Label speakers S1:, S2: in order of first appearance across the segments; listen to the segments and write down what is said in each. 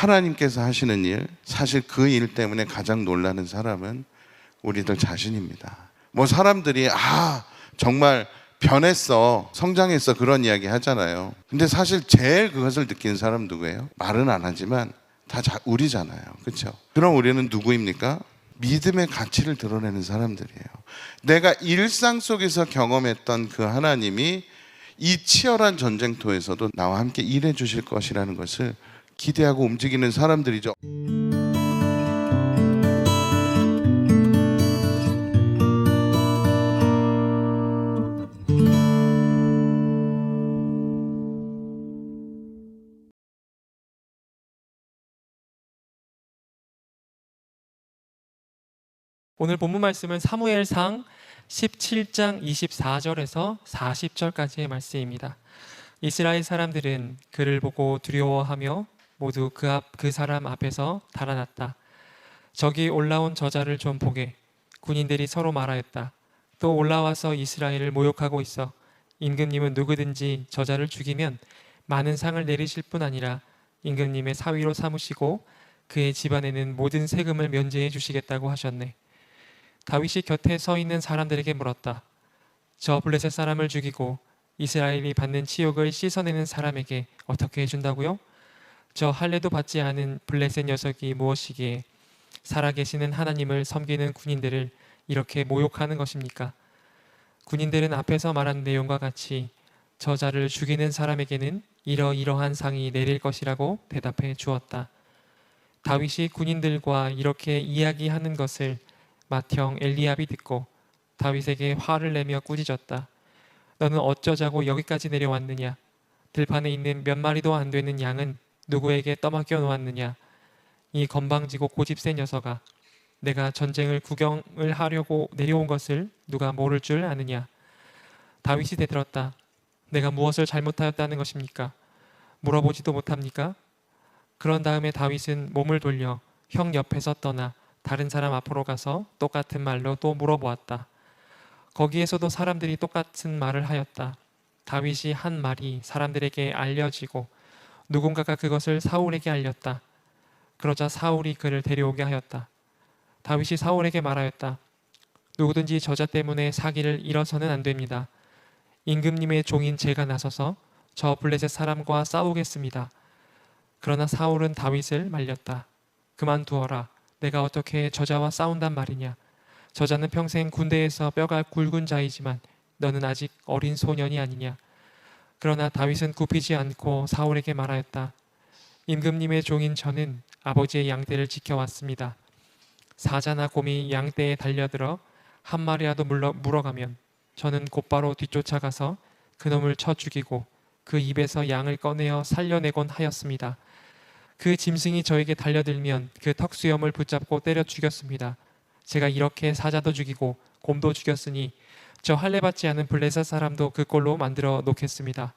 S1: 하나님께서 하시는 일, 사실 그 일 때문에 가장 놀라는 사람은 우리들 자신입니다. 뭐 사람들이 정말 변했어, 성장했어, 그런 이야기 하잖아요. 근데 사실 제일 그것을 느끼는 사람 누구예요? 말은 안 하지만 다 우리잖아요. 그렇죠? 그럼 우리는 누구입니까? 믿음의 가치를 드러내는 사람들이에요. 내가 일상 속에서 경험했던 그 하나님이 이 치열한 전쟁터에서도 나와 함께 일해 주실 것이라는 것을 기대하고 움직이는 사람들이죠.
S2: 오늘 본문 말씀은 사무엘상 17장 24절에서 40절까지의 말씀입니다. 이스라엘 사람들은 그를 보고 두려워하며 모두 그 사람 앞에서 달아났다. 저기 올라온 저자를 좀 보게. 군인들이 서로 말하였다. 또 올라와서 이스라엘을 모욕하고 있어. 임금님은 누구든지 저자를 죽이면 많은 상을 내리실 뿐 아니라 임금님의 사위로 삼으시고 그의 집안에는 모든 세금을 면제해 주시겠다고 하셨네. 다윗이 곁에 서 있는 사람들에게 물었다. 저 블레셋 사람을 죽이고 이스라엘이 받는 치욕을 씻어내는 사람에게 어떻게 해준다고요? 저 할례도 받지 않은 블레셋 녀석이 무엇이기에 살아계시는 하나님을 섬기는 군인들을 이렇게 모욕하는 것입니까? 군인들은 앞에서 말한 내용과 같이 저자를 죽이는 사람에게는 이러이러한 상이 내릴 것이라고 대답해 주었다. 다윗이 군인들과 이렇게 이야기하는 것을 맏형 엘리압이 듣고 다윗에게 화를 내며 꾸짖었다. 너는 어쩌자고 여기까지 내려왔느냐? 들판에 있는 몇 마리도 안 되는 양은 누구에게 떠맡겨 놓았느냐? 이 건방지고 고집센 녀석아, 내가 전쟁을 구경을 하려고 내려온 것을 누가 모를 줄 아느냐? 다윗이 대들었다. 내가 무엇을 잘못하였다는 것입니까? 물어보지도 못합니까? 그런 다음에 다윗은 몸을 돌려 형 옆에서 떠나 다른 사람 앞으로 가서 똑같은 말로 또 물어보았다. 거기에서도 사람들이 똑같은 말을 하였다. 다윗이 한 말이 사람들에게 알려지고 누군가가 그것을 사울에게 알렸다. 그러자 사울이 그를 데려오게 하였다. 다윗이 사울에게 말하였다. 누구든지 저자 때문에 사기를 잃어서는 안 됩니다. 임금님의 종인 제가 나서서 저 블레셋 사람과 싸우겠습니다. 그러나 사울은 다윗을 말렸다. 그만두어라. 내가 어떻게 저자와 싸운단 말이냐. 저자는 평생 군대에서 뼈가 굵은 자이지만 너는 아직 어린 소년이 아니냐. 그러나 다윗은 굽히지 않고 사울에게 말하였다. 임금님의 종인 저는 아버지의 양떼를 지켜왔습니다. 사자나 곰이 양떼에 달려들어 한 마리라도 물어가면 저는 곧바로 뒤쫓아가서 그놈을 쳐 죽이고 그 입에서 양을 꺼내어 살려내곤 하였습니다. 그 짐승이 저에게 달려들면 그 턱수염을 붙잡고 때려 죽였습니다. 제가 이렇게 사자도 죽이고 곰도 죽였으니 저 할례 받지 않은 블레셋 사람도 그 꼴로 만들어 놓겠습니다.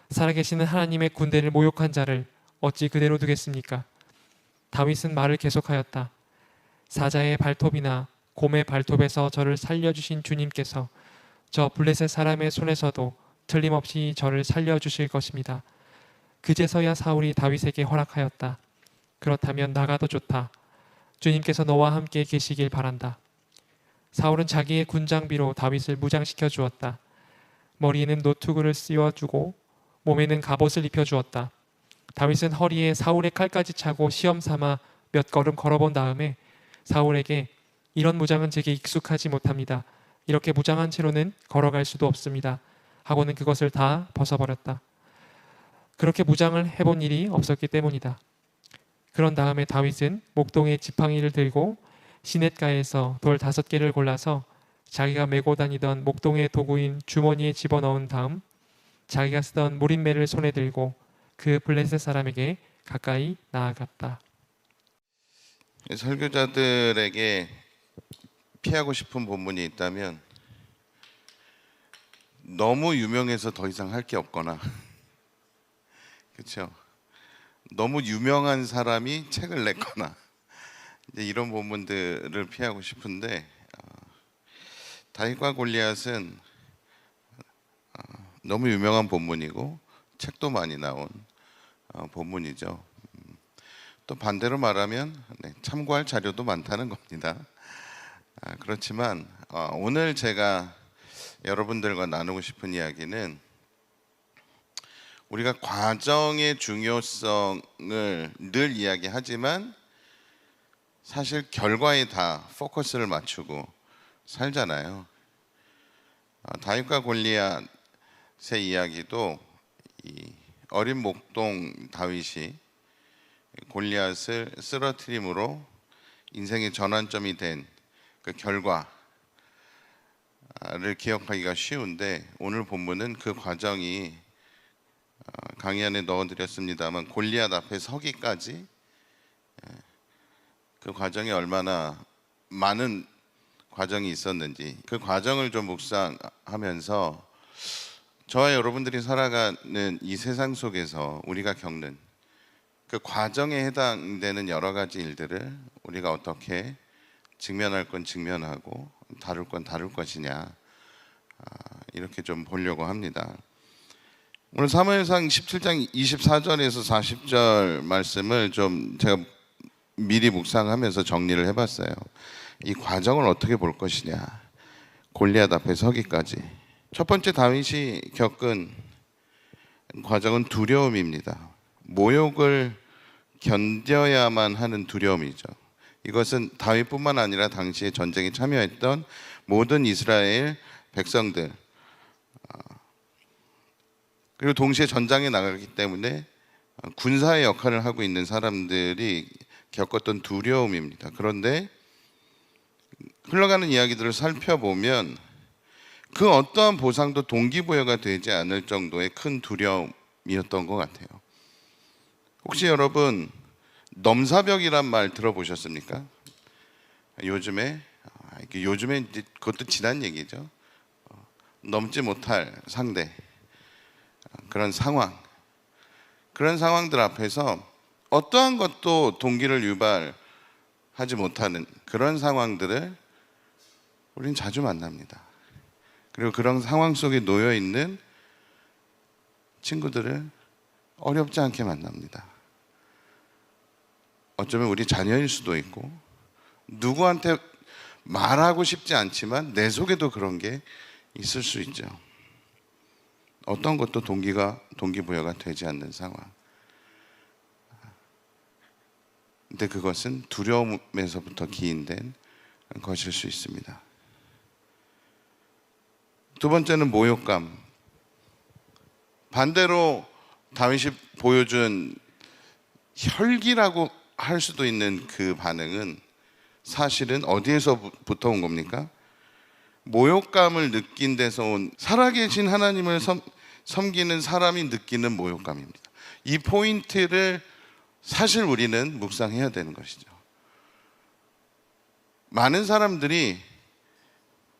S2: 살아계시는 하나님의 군대를 모욕한 자를 어찌 그대로 두겠습니까? 다윗은 말을 계속하였다. 사자의 발톱이나 곰의 발톱에서 저를 살려주신 주님께서 저 블레셋 사람의 손에서도 틀림없이 저를 살려주실 것입니다. 그제서야 사울이 다윗에게 허락하였다. 그렇다면 나가도 좋다. 주님께서 너와 함께 계시길 바란다. 사울은 자기의 군장비로 다윗을 무장시켜 주었다. 머리에는 노투구를 씌워주고 몸에는 갑옷을 입혀주었다. 다윗은 허리에 사울의 칼까지 차고 시험 삼아 몇 걸음 걸어본 다음에 사울에게 이런 무장은 제게 익숙하지 못합니다. 이렇게 무장한 채로는 걸어갈 수도 없습니다. 하고는 그것을 다 벗어버렸다. 그렇게 무장을 해본 일이 없었기 때문이다. 그런 다음에 다윗은 목동의 지팡이를 들고 시냇가에서 돌 5개를 골라서 자기가 메고 다니던 목동의 도구인 주머니에 집어넣은 다음 자기가 쓰던 무린매를 손에 들고 그 블레셋 사람에게 가까이 나아갔다.
S1: 설교자들에게 피하고 싶은 본문이 있다면 너무 유명해서 더 이상 할 게 없거나 그렇죠. 너무 유명한 사람이 책을 냈거나 이제 이런 본문들을 피하고 싶은데 다윗과 골리앗은 너무 유명한 본문이고 책도 많이 나온 본문이죠. 또 반대로 말하면 참고할 자료도 많다는 겁니다. 그렇지만 오늘 제가 여러분들과 나누고 싶은 이야기는 우리가 과정의 중요성을 늘 이야기하지만 사실 결과에 다 포커스를 맞추고 살잖아요. 다윗과 골리앗의 이야기도 이 어린 목동 다윗이 골리앗을 쓰러뜨림으로 인생의 전환점이 된 그 결과를 기억하기가 쉬운데, 오늘 본문은 그 과정이 강의 안에 넣어드렸습니다만 골리앗 앞에 서기까지 그 과정이 얼마나 많은 과정이 있었는지, 그 과정을 좀 묵상하면서 저와 여러분들이 살아가는 이 세상 속에서 우리가 겪는 그 과정에 해당되는 여러 가지 일들을 우리가 어떻게 직면할 건 직면하고 다룰 건 다룰 것이냐, 이렇게 좀 보려고 합니다. 오늘 사무엘상 17장 24절에서 40절 말씀을 좀 제가 미리 묵상하면서 정리를 해봤어요. 이 과정을 어떻게 볼 것이냐, 골리앗 앞에 서기까지. 첫 번째 다윗이 겪은 과정은 두려움입니다. 모욕을 견뎌야만 하는 두려움이죠. 이것은 다윗뿐만 아니라 당시에 전쟁에 참여했던 모든 이스라엘 백성들, 그리고 동시에 전장에 나가기 때문에 군사의 역할을 하고 있는 사람들이 겪었던 두려움입니다. 그런데 흘러가는 이야기들을 살펴보면 그 어떠한 보상도 동기부여가 되지 않을 정도의 큰 두려움이었던 것 같아요. 혹시 여러분 넘사벽이란 말 들어보셨습니까? 요즘에 이제 그것도 지난 얘기죠. 넘지 못할 상대, 그런 상황, 그런 상황들 앞에서 어떠한 것도 동기를 유발하지 못하는 그런 상황들을 우리는 자주 만납니다. 그리고 그런 상황 속에 놓여 있는 친구들을 어렵지 않게 만납니다. 어쩌면 우리 자녀일 수도 있고, 누구한테 말하고 싶지 않지만 내 속에도 그런 게 있을 수 있죠. 어떤 것도 동기부여가 되지 않는 상황. 근데 그것은 두려움에서부터 기인된 것일 수 있습니다. 두 번째는 모욕감. 반대로 다윗이 보여준 혈기라고 할 수도 있는 그 반응은 사실은 어디에서부터 온 겁니까? 모욕감을 느낀 데서 온, 살아계신 하나님을 섬기는 사람이 느끼는 모욕감입니다. 이 포인트를 사실 우리는 묵상해야 되는 것이죠. 많은 사람들이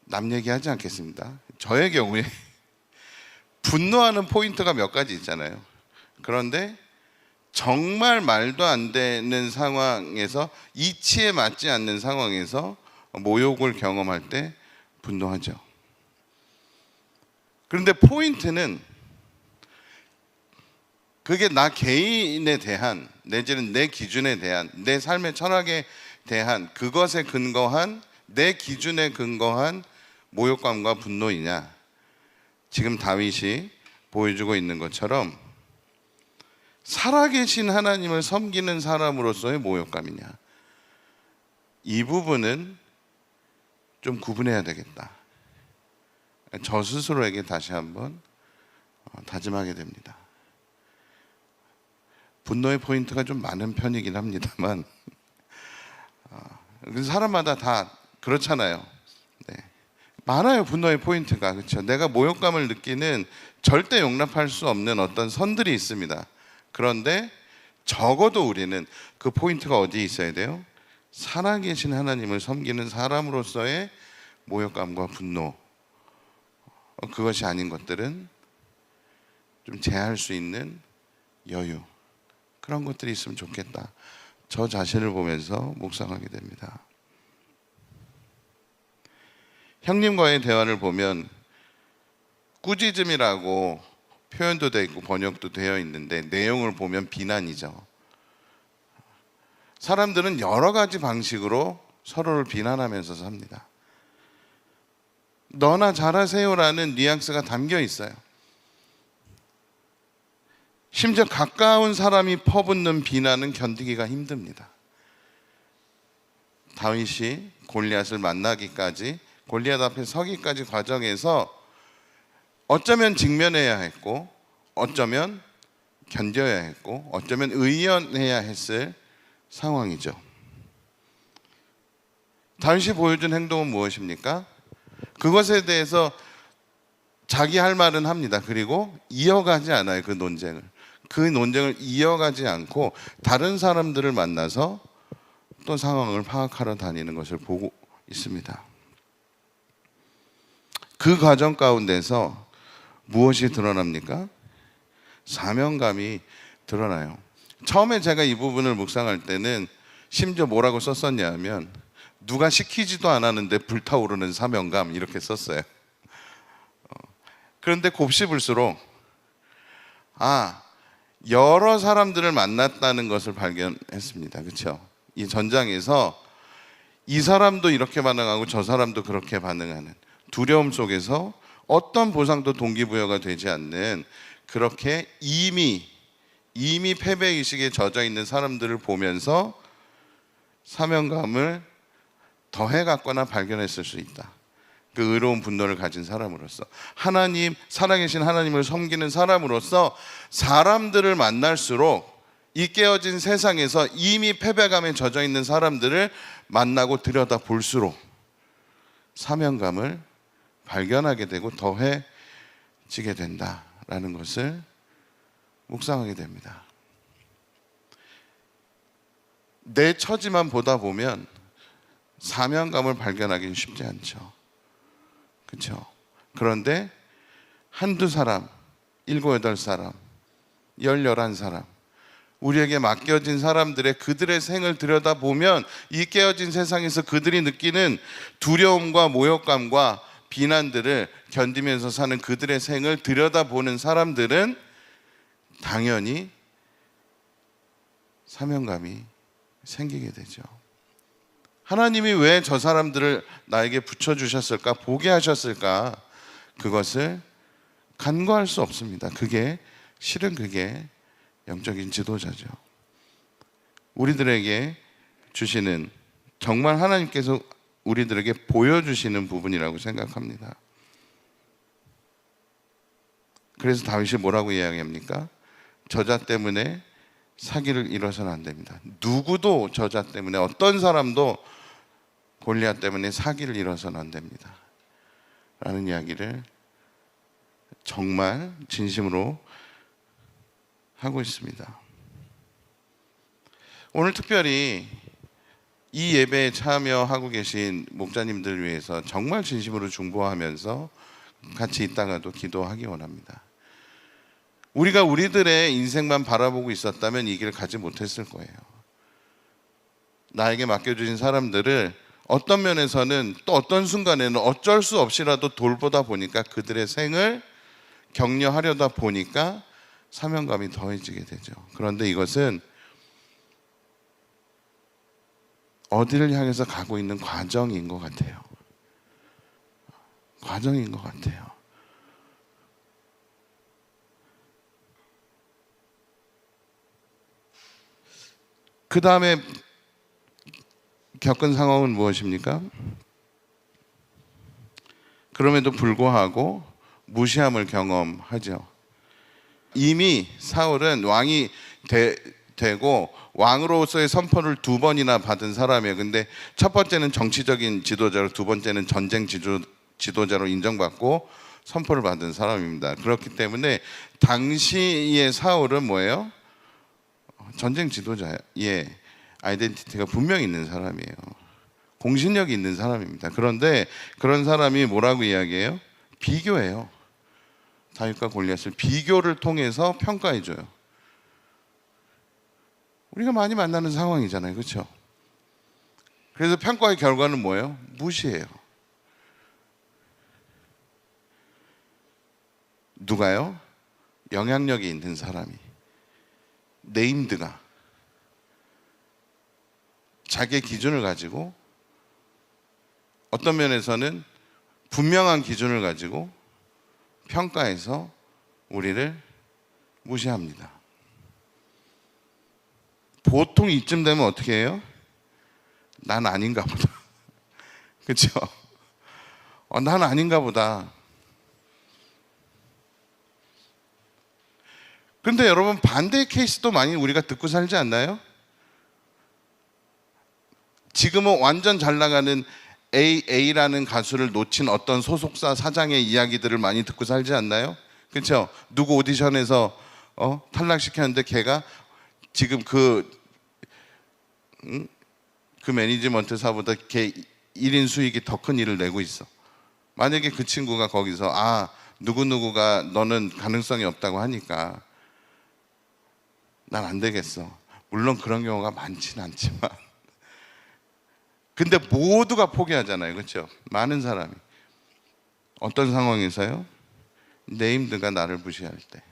S1: 남 얘기하지 않겠습니다. 저의 경우에 분노하는 포인트가 몇 가지 있잖아요. 그런데 정말 말도 안 되는 상황에서, 이치에 맞지 않는 상황에서 모욕을 경험할 때 분노하죠. 그런데 포인트는 그게 나 개인에 대한, 내지는 내 기준에 대한, 내 삶의 철학에 대한, 그것에 근거한, 내 기준에 근거한 모욕감과 분노이냐, 지금 다윗이 보여주고 있는 것처럼 살아계신 하나님을 섬기는 사람으로서의 모욕감이냐, 이 부분은 좀 구분해야 되겠다. 저 스스로에게 다시 한번 다짐하게 됩니다. 분노의 포인트가 좀 많은 편이긴 합니다만 사람마다 다 그렇잖아요. 네. 많아요, 분노의 포인트가. 그렇죠? 내가 모욕감을 느끼는, 절대 용납할 수 없는 어떤 선들이 있습니다. 그런데 적어도 우리는 그 포인트가 어디에 있어야 돼요? 살아계신 하나님을 섬기는 사람으로서의 모욕감과 분노, 그것이 아닌 것들은 좀 제할 수 있는 여유, 그런 것들이 있으면 좋겠다. 저 자신을 보면서 묵상하게 됩니다. 형님과의 대화를 보면 꾸짖음이라고 표현도 되어 있고 번역도 되어 있는데 내용을 보면 비난이죠. 사람들은 여러 가지 방식으로 서로를 비난하면서 삽니다. 너나 잘하세요라는 뉘앙스가 담겨 있어요. 심지어 가까운 사람이 퍼붓는 비난은 견디기가 힘듭니다. 다윗이 골리앗을 만나기까지, 골리앗 앞에 서기까지 과정에서 어쩌면 직면해야 했고, 어쩌면 견뎌야 했고, 어쩌면 의연해야 했을 상황이죠. 다윗이 보여준 행동은 무엇입니까? 그것에 대해서 자기 할 말은 합니다. 그리고 이어가지 않아요. 그 논쟁을 이어가지 않고 다른 사람들을 만나서 또 상황을 파악하러 다니는 것을 보고 있습니다. 그 과정 가운데서 무엇이 드러납니까? 사명감이 드러나요. 처음에 제가 이 부분을 묵상할 때는 심지어 뭐라고 썼었냐면, 누가 시키지도 않았는데 불타오르는 사명감, 이렇게 썼어요. 그런데 곱씹을수록 여러 사람들을 만났다는 것을 발견했습니다. 그렇죠? 이 전장에서 이 사람도 이렇게 반응하고 저 사람도 그렇게 반응하는 두려움 속에서 어떤 보상도 동기부여가 되지 않는, 그렇게 이미 패배의식에 젖어 있는 사람들을 보면서 사명감을 더해갔거나 발견했을 수 있다. 그 의로운 분노를 가진 사람으로서, 살아계신 하나님을 섬기는 사람으로서 사람들을 만날수록, 이 깨어진 세상에서 이미 패배감에 젖어 있는 사람들을 만나고 들여다 볼수록 사명감을 발견하게 되고 더해지게 된다라는 것을 묵상하게 됩니다. 내 처지만 보다 보면 사명감을 발견하기는 쉽지 않죠. 그렇죠? 그런데 한두 사람, 7, 8사람, 11사람, 우리에게 맡겨진 사람들의 그들의 생을 들여다보면 이 깨어진 세상에서 그들이 느끼는 두려움과 모욕감과 비난들을 견디면서 사는 그들의 생을 들여다보는 사람들은 당연히 사명감이 생기게 되죠. 하나님이 왜 저 사람들을 나에게 붙여주셨을까, 보게 하셨을까, 그것을 간과할 수 없습니다. 실은 그게 영적인 지도자죠. 우리들에게 주시는, 정말 하나님께서 우리들에게 보여주시는 부분이라고 생각합니다. 그래서 다윗이 뭐라고 이야기합니까? 저자 때문에 사기를 이뤄서는 안 됩니다. 누구도 저자 때문에, 어떤 사람도 골리앗 때문에 사기를 이뤄서는 안 됩니다. 라는 이야기를 정말 진심으로 하고 있습니다. 오늘 특별히 이 예배에 참여하고 계신 목자님들 위해서 정말 진심으로 중보하면서 같이 있다가도 기도하기 원합니다. 우리가 우리들의 인생만 바라보고 있었다면 이 길을 가지 못했을 거예요. 나에게 맡겨주신 사람들을 어떤 면에서는, 또 어떤 순간에는 어쩔 수 없이라도 돌보다 보니까, 그들의 생을 격려하려다 보니까 사명감이 더해지게 되죠. 그런데 이것은 어디를 향해서 가고 있는 과정인 것 같아요. 과정인 것 같아요. 그 다음에 겪은 상황은 무엇입니까? 그럼에도 불구하고 무시함을 경험하죠. 이미 사울은 왕이 되고 왕으로서의 선포를 2번이나 받은 사람이에요. 근데 첫 번째는 정치적인 지도자로, 두 번째는 전쟁 지도자로 인정받고 선포를 받은 사람입니다. 그렇기 때문에 당시의 사울은 뭐예요? 전쟁 지도자의 아이덴티티가 분명히 있는 사람이에요. 공신력이 있는 사람입니다. 그런데 그런 사람이 뭐라고 이야기해요? 비교해요. 다윗과 골리앗을 비교를 통해서 평가해줘요. 우리가 많이 만나는 상황이잖아요. 그렇죠? 그래서 평가의 결과는 뭐예요? 무시해요. 누가요? 영향력이 있는 사람이, 네임드가 자기의 기준을 가지고 어떤 면에서는 분명한 기준을 가지고 평가해서 우리를 무시합니다. 보통 이쯤 되면 어떻게 해요? 난 아닌가 보다. 그렇죠? 난 아닌가 보다. 그런데 여러분, 반대의 케이스도 많이 우리가 듣고 살지 않나요? 지금은 완전 잘 나가는 A라는 가수를 놓친 어떤 소속사 사장의 이야기들을 많이 듣고 살지 않나요? 그렇죠? 누구 오디션에서 탈락시켰는데 걔가 지금 그 매니지먼트사보다 걔 1인 수익이 더 큰 일을 내고 있어. 만약에 그 친구가 거기서 누구누구가 너는 가능성이 없다고 하니까 난 안 되겠어. 물론 그런 경우가 많지는 않지만 근데 모두가 포기하잖아요. 그렇죠? 많은 사람이. 어떤 상황에서요? 네임드가 나를 무시할 때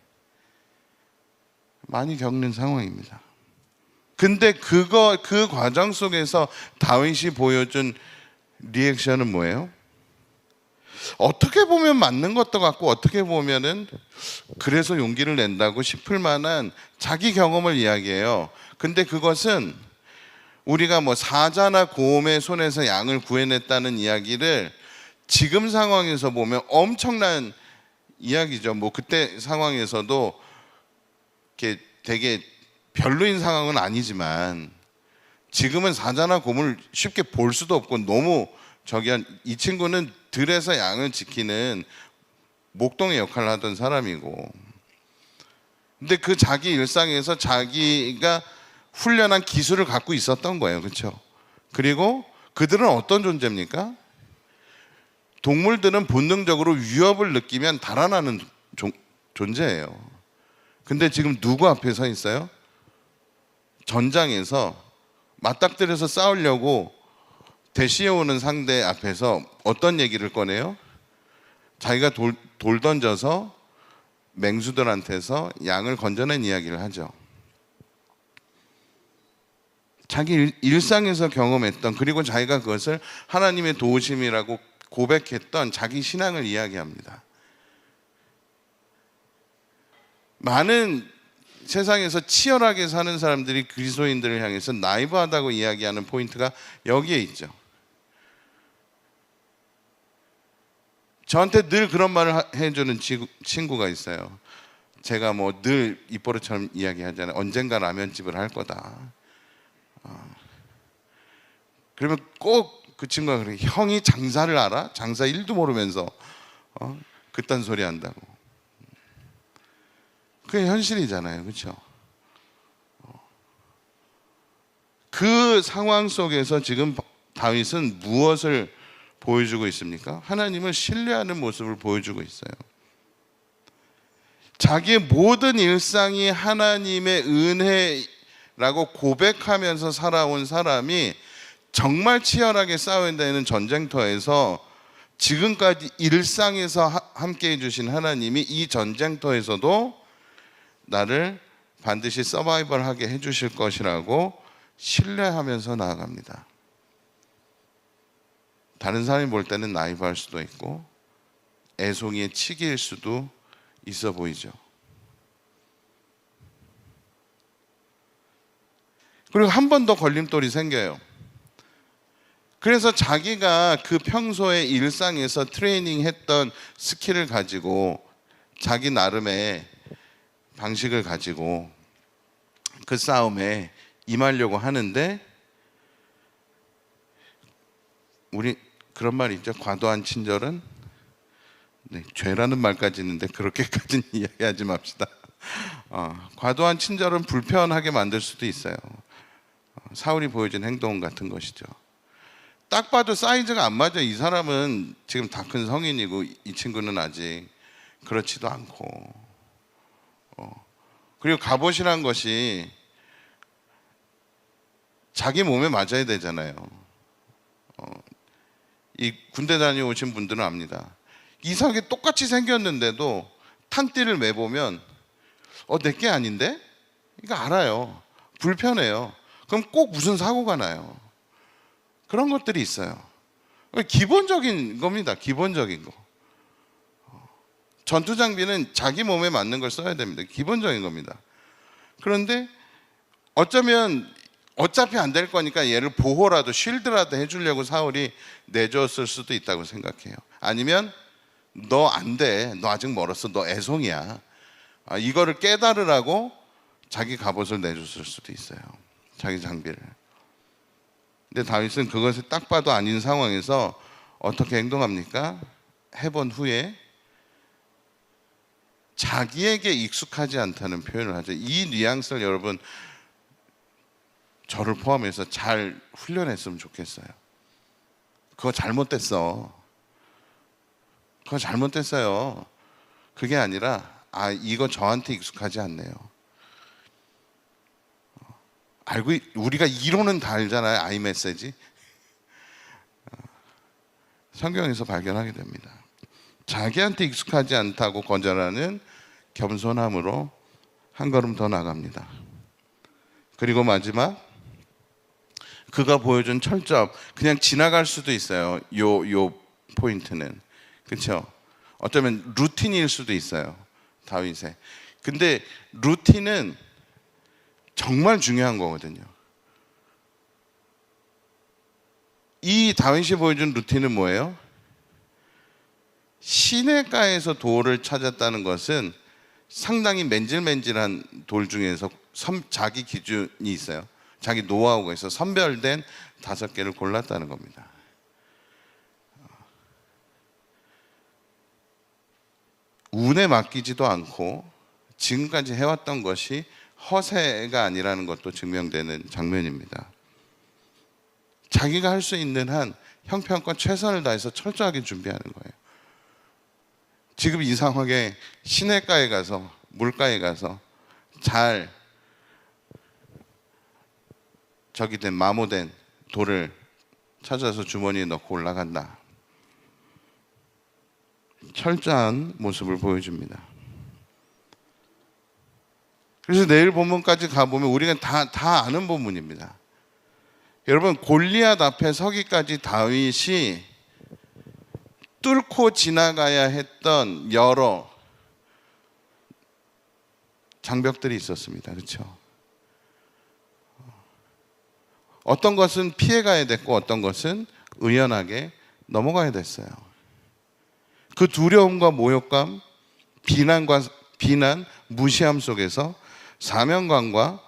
S1: 많이 겪는 상황입니다. 근데 그 과정 속에서 다윗이 보여준 리액션은 뭐예요? 어떻게 보면 맞는 것도 같고 어떻게 보면은 그래서 용기를 낸다고 싶을 만한 자기 경험을 이야기해요. 근데 그것은 우리가 뭐 사자나 곰의 손에서 양을 구해냈다는 이야기를 지금 상황에서 보면 엄청난 이야기죠. 뭐 그때 상황에서도 이렇게 되게 별로인 상황은 아니지만 지금은 사자나 곰을 쉽게 볼 수도 없고 너무 이 친구는 들에서 양을 지키는 목동의 역할을 하던 사람이고, 근데 그 자기 일상에서 자기가 훈련한 기술을 갖고 있었던 거예요. 그렇죠? 그리고 그들은 어떤 존재입니까? 동물들은 본능적으로 위협을 느끼면 달아나는 존재예요. 근데 지금 누구 앞에 서 있어요? 전장에서 맞닥뜨려서 싸우려고 대시해오는 상대 앞에서 어떤 얘기를 꺼내요? 자기가 돌 던져서 맹수들한테서 양을 건져낸 이야기를 하죠. 자기 일상에서 경험했던, 그리고 자기가 그것을 하나님의 도우심이라고 고백했던 자기 신앙을 이야기합니다. 많은 세상에서 치열하게 사는 사람들이 그리스도인들을 향해서 나이브하다고 이야기하는 포인트가 여기에 있죠. 저한테 늘 그런 말을 해주는 친구가 있어요. 제가 뭐 늘 입버릇처럼 이야기하잖아요. 언젠가 라면집을 할 거다. 그러면 꼭 그 친구가 그래, 형이 장사를 알아? 장사 1도 모르면서 그딴 소리 한다고. 그게 현실이잖아요. 그렇죠? 그 상황 속에서 지금 다윗은 무엇을 보여주고 있습니까? 하나님을 신뢰하는 모습을 보여주고 있어요. 자기의 모든 일상이 하나님의 은혜라고 고백하면서 살아온 사람이 정말 치열하게 싸워야 되는 전쟁터에서 지금까지 일상에서 함께 해주신 하나님이 이 전쟁터에서도 나를 반드시 서바이벌하게 해주실 것이라고 신뢰하면서 나아갑니다. 다른 사람이 볼 때는 나이브할 수도 있고 애송이의 치기일 수도 있어 보이죠. 그리고 한 번 더 걸림돌이 생겨요. 그래서 자기가 그 평소에 일상에서 트레이닝했던 스킬을 가지고 자기 나름의 방식을 가지고 그 싸움에 임하려고 하는데, 우리 그런 말이 있죠. 과도한 친절은 죄라는 말까지 있는데 그렇게까지는 이야기하지 맙시다. 과도한 친절은 불편하게 만들 수도 있어요. 사울이 보여준 행동 같은 것이죠. 딱 봐도 사이즈가 안 맞아. 이 사람은 지금 다 큰 성인이고 이 친구는 아직 그렇지도 않고. 그리고 갑옷이란 것이 자기 몸에 맞아야 되잖아요. 이 군대 다녀오신 분들은 압니다. 이상하게 똑같이 생겼는데도 탄띠를 매보면 내게 아닌데? 이거 알아요. 불편해요. 그럼 꼭 무슨 사고가 나요. 그런 것들이 있어요. 기본적인 겁니다. 기본적인 거. 전투 장비는 자기 몸에 맞는 걸 써야 됩니다. 기본적인 겁니다. 그런데 어쩌면 어차피 안 될 거니까 얘를 보호라도 쉴드라도 해주려고 사울이 내줬을 수도 있다고 생각해요. 아니면 너 안 돼, 너 아직 멀었어, 너 애송이야, 이거를 깨달으라고 자기 갑옷을 내줬을 수도 있어요. 자기 장비를. 근데 다윗은 그것이 딱 봐도 아닌 상황에서 어떻게 행동합니까? 해본 후에 자기에게 익숙하지 않다는 표현을 하죠. 이 뉘앙스를 여러분 저를 포함해서 잘 훈련했으면 좋겠어요. 그거 잘못됐어. 그거 잘못됐어요. 그게 아니라 이거 저한테 익숙하지 않네요. 알고 우리가 이론은 다 알잖아요. 아이메시지. 성경에서 발견하게 됩니다. 자기한테 익숙하지 않다고 거절하는 겸손함으로 한 걸음 더 나갑니다. 그리고 마지막, 그가 보여준 철저함. 그냥 지나갈 수도 있어요. 요 포인트는. 그렇죠? 어쩌면 루틴일 수도 있어요. 다윗의. 근데 루틴은 정말 중요한 거거든요. 이 다윗이 보여준 루틴은 뭐예요? 시냇가에서 돌을 찾았다는 것은 상당히 맨질맨질한 돌 중에서 자기 기준이 있어요. 자기 노하우가 있어 선별된 5개를 골랐다는 겁니다. 운에 맡기지도 않고 지금까지 해왔던 것이 허세가 아니라는 것도 증명되는 장면입니다. 자기가 할 수 있는 한 형편껏 최선을 다해서 철저하게 준비하는 거예요. 지금 이 상황에 시냇가에 가서 물가에 가서 잘 마모된 돌을 찾아서 주머니에 넣고 올라간다. 철저한 모습을 보여줍니다. 그래서 내일 본문까지 가보면 우리가 다 아는 본문입니다. 여러분, 골리앗 앞에 서기까지 다윗이 뚫고 지나가야 했던 여러 장벽들이 있었습니다. 그렇죠? 어떤 것은 피해가야 됐고 어떤 것은 의연하게 넘어가야 됐어요. 그 두려움과 모욕감, 비난, 무시함 속에서 사명감과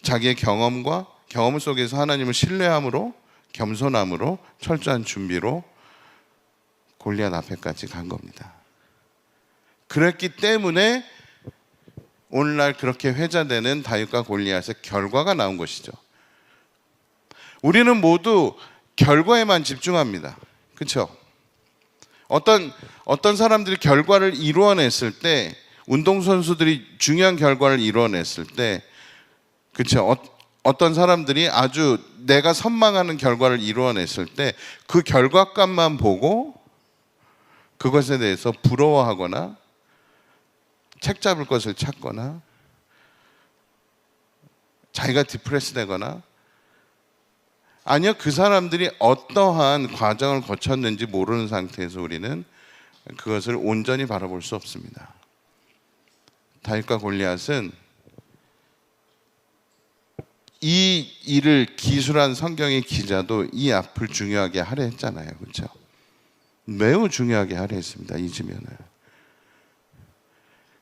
S1: 자기의 경험 속에서 하나님을 신뢰함으로, 겸손함으로, 철저한 준비로 골리앗 앞에까지 간 겁니다. 그랬기 때문에 오늘날 그렇게 회자되는 다윗과 골리앗의 결과가 나온 것이죠. 우리는 모두 결과에만 집중합니다. 그렇죠? 어떤 사람들이 결과를 이루어냈을 때, 운동선수들이 중요한 결과를 이루어냈을 때, 그렇죠? 어떤 사람들이 아주 내가 선망하는 결과를 이루어냈을 때 그 결과값만 보고 그것에 대해서 부러워하거나 책 잡을 것을 찾거나 자기가 디프레스 되거나, 아니요, 그 사람들이 어떠한 과정을 거쳤는지 모르는 상태에서 우리는 그것을 온전히 바라볼 수 없습니다. 다윗과 골리앗은 이 일을 기술한 성경의 기자도 이 앞을 중요하게 하려 했잖아요. 그렇죠? 매우 중요하게 하려 했습니다. 이 지면을.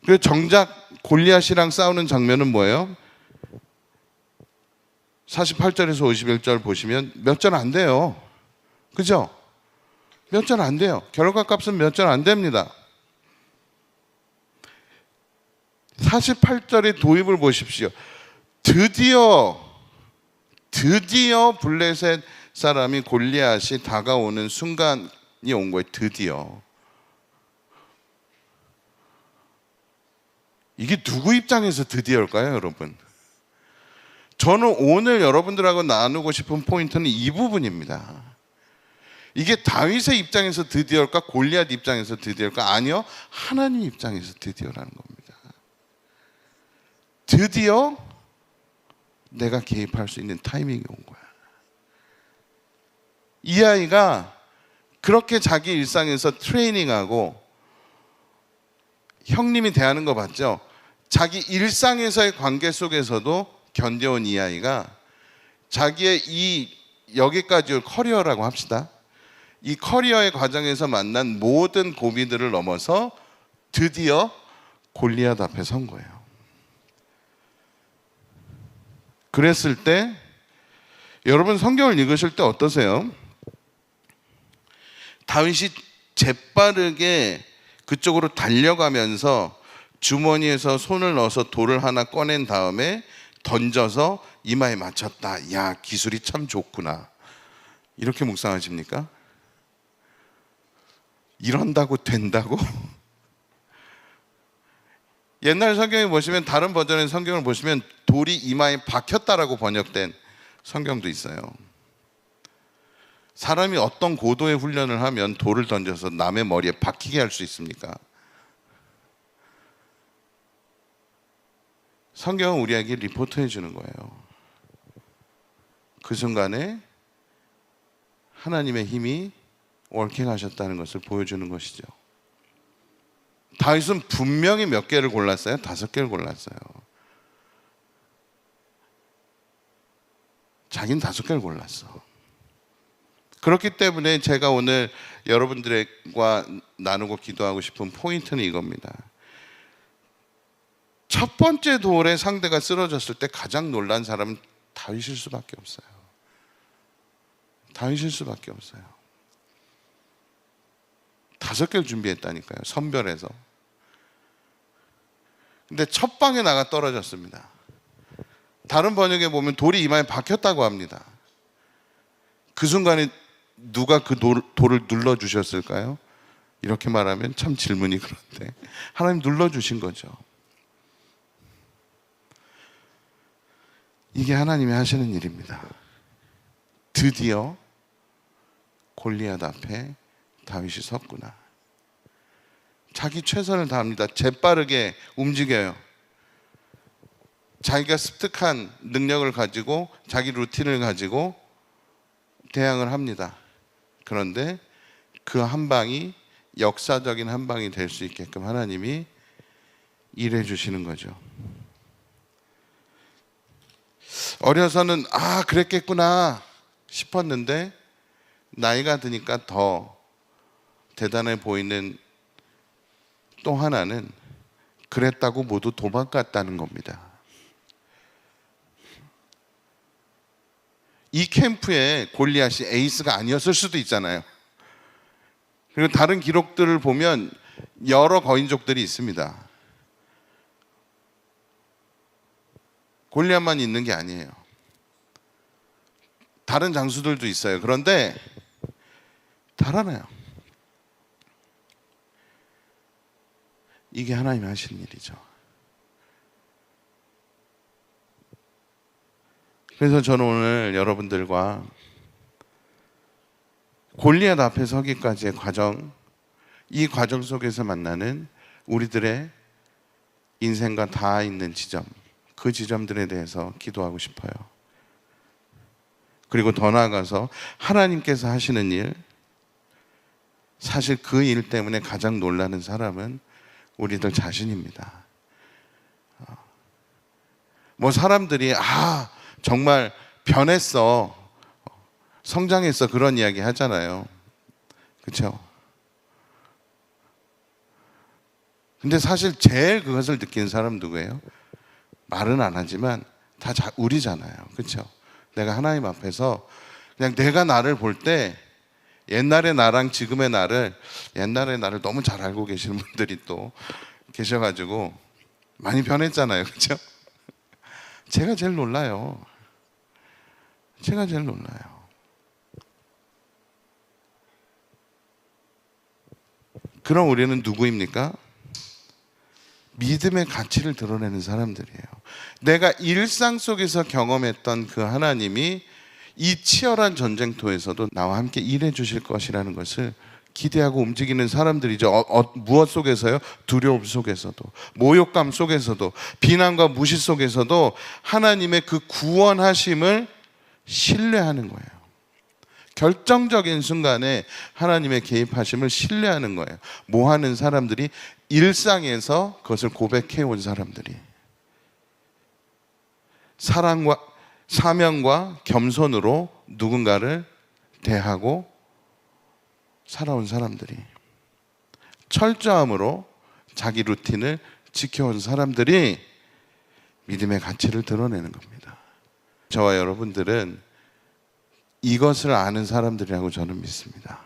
S1: 그래서 정작 골리앗이랑 싸우는 장면은 뭐예요? 48절에서 51절 보시면 몇 절 안 돼요. 그죠? 몇 절 안 돼요. 결과값은 몇 절 안 됩니다. 48절의 도입을 보십시오. 드디어 블레셋 사람이 골리앗이 다가오는 순간이 온 거예요. 드디어. 이게 누구 입장에서 드디어일까요, 여러분? 저는 오늘 여러분들하고 나누고 싶은 포인트는 이 부분입니다. 이게 다윗의 입장에서 드디어일까, 골리앗 입장에서 드디어일까? 아니요, 하나님 입장에서 드디어라는 겁니다. 드디어 내가 개입할 수 있는 타이밍이 온 거야. 이 아이가 그렇게 자기 일상에서 트레이닝하고 형님이 대하는 거 봤죠? 자기 일상에서의 관계 속에서도 견뎌온 이 아이가 자기의 이 여기까지 올 커리어라고 합시다. 이 커리어의 과정에서 만난 모든 고비들을 넘어서 드디어 골리앗 앞에 선 거예요. 그랬을 때 여러분 성경을 읽으실 때 어떠세요? 다윗이 재빠르게 그쪽으로 달려가면서 주머니에서 손을 넣어서 돌을 하나 꺼낸 다음에 던져서 이마에 맞췄다. 야, 기술이 참 좋구나. 이렇게 묵상하십니까? 이런다고 된다고? 옛날 성경에 보시면, 다른 버전의 성경을 보시면 돌이 이마에 박혔다라고 번역된 성경도 있어요. 사람이 어떤 고도의 훈련을 하면 돌을 던져서 남의 머리에 박히게 할 수 있습니까? 성경은 우리에게 리포트해 주는 거예요. 그 순간에 하나님의 힘이 워킹하셨다는 것을 보여주는 것이죠. 다윗은 분명히 몇 개를 골랐어요? 5개를 골랐어요. 자기는 5개를 골랐어. 그렇기 때문에 제가 오늘 여러분들과 나누고 기도하고 싶은 포인트는 이겁니다. 첫 번째 돌에 상대가 쓰러졌을 때 가장 놀란 사람은 다윗일 수밖에 없어요. 다윗일 수밖에 없어요. 5개를 준비했다니까요. 선별해서. 근데 첫 방에 나가 떨어졌습니다. 다른 번역에 보면 돌이 이마에 박혔다고 합니다. 그 순간에 누가 그 돌을 눌러주셨을까요? 이렇게 말하면 참 질문이 그런데 하나님 눌러주신 거죠. 이게 하나님이 하시는 일입니다. 드디어 골리앗 앞에 다윗이 섰구나. 자기 최선을 다합니다. 재빠르게 움직여요. 자기가 습득한 능력을 가지고 자기 루틴을 가지고 대항을 합니다. 그런데 그 한 방이 역사적인 한 방이 될 수 있게끔 하나님이 일해 주시는 거죠. 어려서는 그랬겠구나 싶었는데 나이가 드니까 더 대단해 보이는 또 하나는 그랬다고 모두 도망갔다는 겁니다. 이 캠프에 골리앗이 에이스가 아니었을 수도 있잖아요. 그리고 다른 기록들을 보면 여러 거인족들이 있습니다. 골리앗만 있는 게 아니에요. 다른 장수들도 있어요. 그런데 달아나요. 이게 하나님이 하시는 일이죠. 그래서 저는 오늘 여러분들과 골리앗 앞에 서기까지의 과정, 이 과정 속에서 만나는 우리들의 인생과 닿아 있는 지점, 그 지점들에 대해서 기도하고 싶어요. 그리고 더 나아가서 하나님께서 하시는 일, 사실 그 일 때문에 가장 놀라는 사람은 우리들 자신입니다. 뭐 사람들이 정말 변했어, 성장했어, 그런 이야기 하잖아요. 그렇죠? 근데 사실 제일 그것을 느끼는 사람 누구예요? 말은 안 하지만 다 우리잖아요. 그렇죠? 내가 하나님 앞에서 그냥 내가 나를 볼 때 옛날의 나랑 지금의 나를, 옛날의 나를 너무 잘 알고 계시는 분들이 또 계셔가지고 많이 변했잖아요. 그렇죠? 제가 제일 놀라요. 제가 제일 놀라요. 그럼 우리는 누구입니까? 믿음의 가치를 드러내는 사람들이에요. 내가 일상 속에서 경험했던 그 하나님이 이 치열한 전쟁터에서도 나와 함께 일해 주실 것이라는 것을 기대하고 움직이는 사람들이죠. 무엇 속에서요? 두려움 속에서도, 모욕감 속에서도, 비난과 무시 속에서도 하나님의 그 구원하심을 신뢰하는 거예요. 결정적인 순간에 하나님의 개입하심을 신뢰하는 거예요. 뭐 하는 사람들이? 일상에서 그것을 고백해 온 사람들이. 사랑과 사명과 겸손으로 누군가를 대하고 살아온 사람들이. 철저함으로 자기 루틴을 지켜온 사람들이 믿음의 가치를 드러내는 겁니다. 저와 여러분들은 이것을 아는 사람들이라고 저는 믿습니다.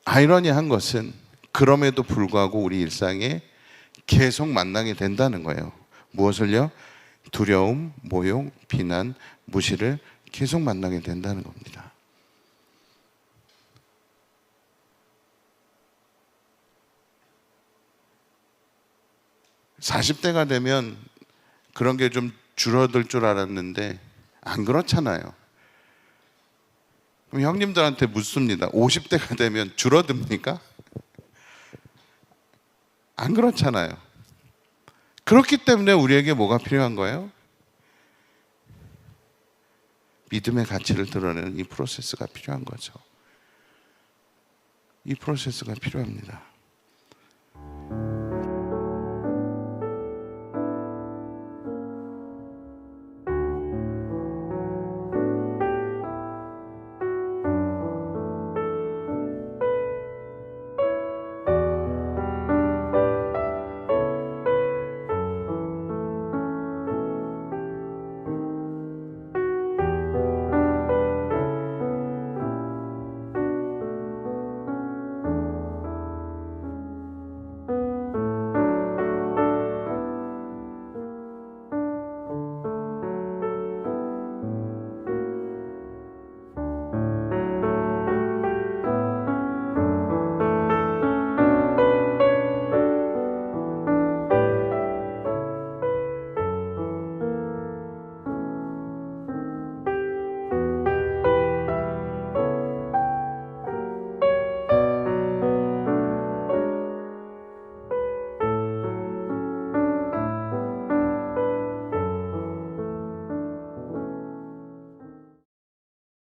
S1: 아이러니한 것은 그럼에도 불구하고 우리 일상에 계속 만나게 된다는 거예요. 무엇을요? 두려움, 모욕, 비난, 무시를 계속 만나게 된다는 겁니다. (40대가) 되면 그런 게 좀 줄어들 줄 알았는데 안 그렇잖아요. 그럼 형님들한테 묻습니다. (50대가) 되면 줄어듭니까? 안 그렇잖아요. 그렇기 때문에 우리에게 뭐가 필요한 거예요? 믿음의 가치를 드러내는 이 프로세스가 필요한 거죠. 이 프로세스가 필요합니다.